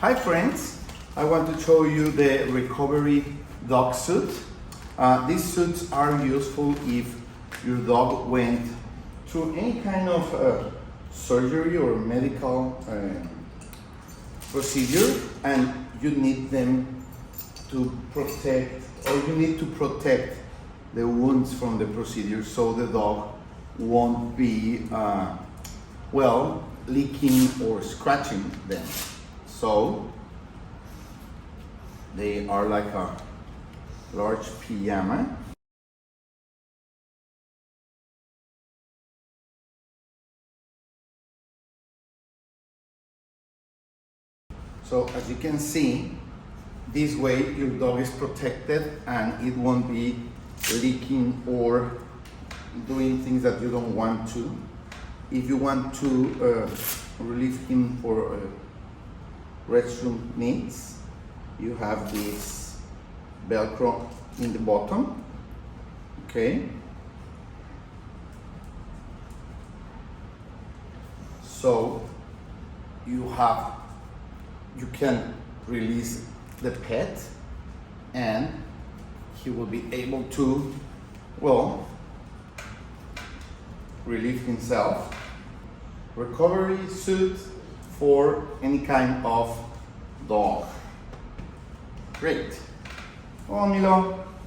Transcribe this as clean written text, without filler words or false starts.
Hi friends, I want to show you the recovery dog suit. These suits are useful if your dog went through any kind of surgery or medical procedure and you need them to protect, or you need to protect the wounds from the procedure so the dog won't be leaking or scratching them. So they are like a large pajama. So as you can see, this way your dog is protected and it won't be leaking or doing things that you don't want to. If you want to relieve him for restroom needs, you have this Velcro in the bottom, okay? So you can release the pet and he will be able to, relieve himself. Recovery suit for any kind of dog. Great. Oh, Milo.